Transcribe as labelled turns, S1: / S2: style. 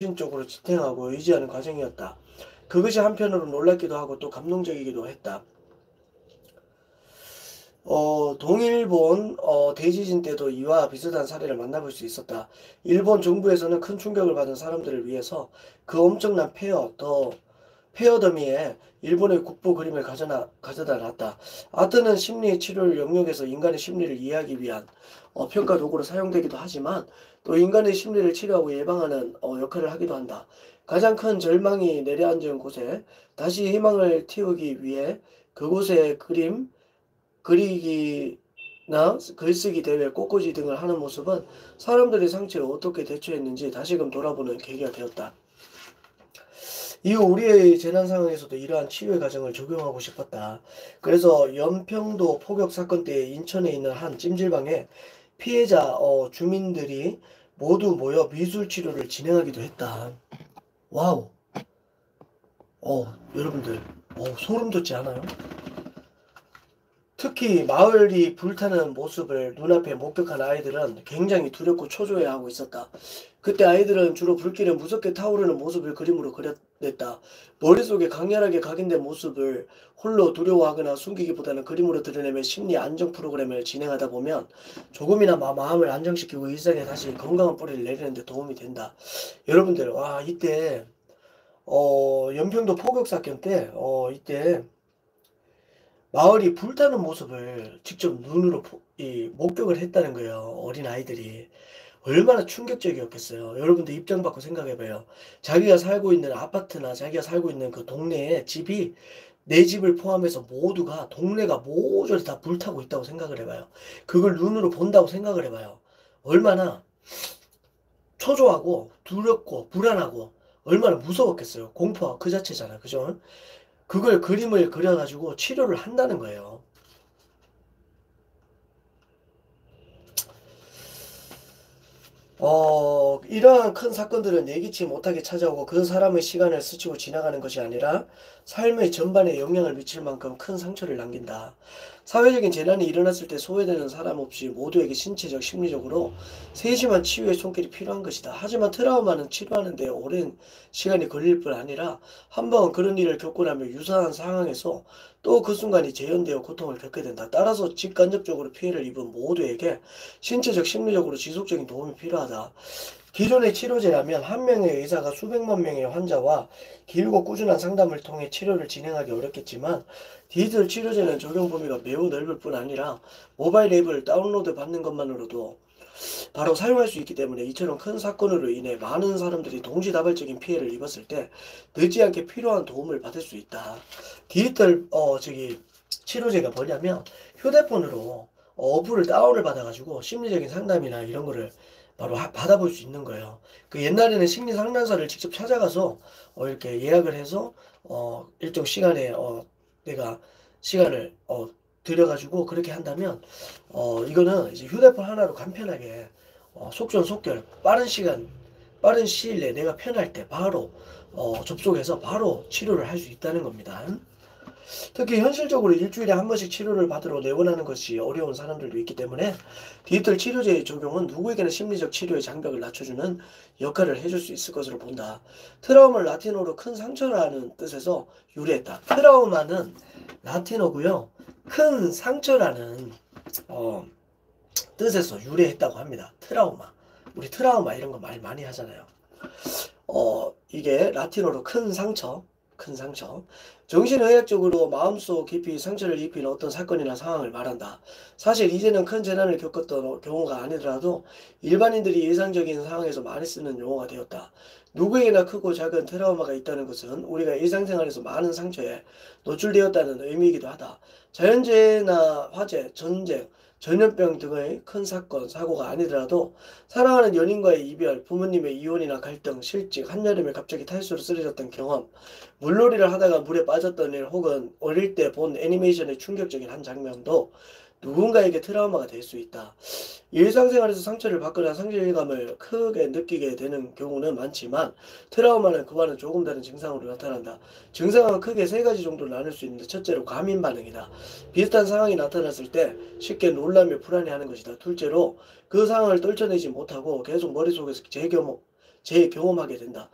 S1: 정신적으로 지탱하고 의지하는 과정이었다. 그것이 한편으로 놀랍기도 하고 또 감동적이기도 했다. 동일본 대지진 때도 이와 비슷한 사례를 만나볼 수 있었다. 일본 정부에서는 큰 충격을 받은 사람들을 위해서 그 엄청난 페어 더미에 일본의 국보 그림을 가져다 놨다. 아트는 심리 치료를 영역에서 인간의 심리를 이해하기 위한 평가 도구로 사용되기도 하지만 또 인간의 심리를 치료하고 예방하는 역할을 하기도 한다. 가장 큰 절망이 내려앉은 곳에 다시 희망을 틔우기 위해 그곳에 그리기나 글쓰기 대회, 꽃꽂이 등을 하는 모습은 사람들의 상처에 어떻게 대처했는지 다시금 돌아보는 계기가 되었다. 이후 우리의 재난 상황에서도 이러한 치유의 과정을 적용하고 싶었다. 그래서 연평도 폭격 사건 때 인천에 있는 한 찜질방에 피해자 주민들이 모두 모여 미술 치료를 진행하기도 했다. 와우. 여러분들 소름 돋지 않아요? 특히 마을이 불타는 모습을 눈앞에 목격한 아이들은 굉장히 두렵고 초조해하고 있었다. 그때 아이들은 주로 불길에 무섭게 타오르는 모습을 그림으로 그려냈다. 머릿속에 강렬하게 각인된 모습을 홀로 두려워하거나 숨기기보다는 그림으로 드러내며 심리 안정 프로그램을 진행하다 보면 조금이나 마음을 안정시키고 일상에 다시 건강한 뿌리를 내리는 데 도움이 된다. 여러분들 이때 연평도 폭격 사건 때 이때 마을이 불타는 모습을 직접 눈으로 목격을 했다는 거예요. 어린아이들이. 얼마나 충격적이었겠어요. 여러분들 입장 바꿔 생각해봐요. 자기가 살고 있는 아파트나 자기가 살고 있는 그 동네에 집이 내 집을 포함해서 모두가 동네가 모조리 다 불타고 있다고 생각을 해봐요. 그걸 눈으로 본다고 생각을 해봐요. 얼마나 초조하고 두렵고 불안하고 얼마나 무서웠겠어요. 공포가 그 자체잖아. 그죠? 그걸 그림을 그려가지고 치료를 한다는 거예요. 이러한 큰 사건들은 예기치 못하게 찾아오고 그 사람의 시간을 스치고 지나가는 것이 아니라 삶의 전반에 영향을 미칠 만큼 큰 상처를 남긴다. 사회적인 재난이 일어났을 때 소외되는 사람 없이 모두에게 신체적, 심리적으로 세심한 치유의 손길이 필요한 것이다. 하지만 트라우마는 치료하는 데 오랜 시간이 걸릴 뿐 아니라 한 번 그런 일을 겪고 나면 유사한 상황에서 또 그 순간이 재현되어 고통을 겪게 된다. 따라서 직간접적으로 피해를 입은 모두에게 신체적, 심리적으로 지속적인 도움이 필요하다. 기존의 치료제라면 한 명의 의사가 수백만 명의 환자와 길고 꾸준한 상담을 통해 치료를 진행하기 어렵겠지만 디지털 치료제는 적용 범위가 매우 넓을 뿐 아니라 모바일 앱을 다운로드 받는 것만으로도 바로 사용할 수 있기 때문에 이처럼 큰 사건으로 인해 많은 사람들이 동시다발적인 피해를 입었을 때 늦지 않게 필요한 도움을 받을 수 있다. 디지털 치료제가 뭐냐면 휴대폰으로 어플을 다운을 받아가지고 심리적인 상담이나 이런 거를 바로 받아볼 수 있는 거예요. 그 옛날에는 심리 상담사를 직접 찾아가서 이렇게 예약을 해서 일정 시간에 내가 시간을 들여가지고 그렇게 한다면 이거는 이제 휴대폰 하나로 간편하게 속전속결 빠른 시일 내에 내가 편할 때 바로 접속해서 바로 치료를 할 수 있다는 겁니다. 특히 현실적으로 일주일에 한 번씩 치료를 받으러 내원하는 것이 어려운 사람들도 있기 때문에 디지털 치료제의 적용은 누구에게나 심리적 치료의 장벽을 낮춰주는 역할을 해줄 수 있을 것으로 본다. 트라우마를 라틴어로 큰 상처라는 뜻에서 유래했다. 트라우마는 라틴어고요. 큰 상처라는 뜻에서 유래했다고 합니다. 트라우마. 우리 트라우마 이런 거 말 많이 하잖아요. 이게 라틴어로 큰 상처. 정신의학적으로 마음속 깊이 상처를 입힌 어떤 사건이나 상황을 말한다. 사실 이제는 큰 재난을 겪었던 경우가 아니더라도 일반인들이 일상적인 상황에서 많이 쓰는 용어가 되었다. 누구에게나 크고 작은 트라우마가 있다는 것은 우리가 일상생활에서 많은 상처에 노출되었다는 의미이기도 하다. 자연재해나 화재, 전쟁, 전염병 등의 큰 사건, 사고가 아니더라도 사랑하는 연인과의 이별, 부모님의 이혼이나 갈등, 실직, 한여름에 갑자기 탈수로 쓰러졌던 경험, 물놀이를 하다가 물에 빠졌던 일 혹은 어릴 때 본 애니메이션의 충격적인 한 장면도 누군가에게 트라우마가 될 수 있다. 일상생활에서 상처를 받거나 상실감을 크게 느끼게 되는 경우는 많지만 트라우마는 그와는 조금 다른 증상으로 나타난다. 증상은 크게 세 가지 정도로 나눌 수 있는데 첫째로 과민 반응이다. 비슷한 상황이 나타났을 때 쉽게 놀라며 불안해하는 것이다. 둘째로 그 상황을 떨쳐내지 못하고 계속 머릿속에서 재경험하게 된다.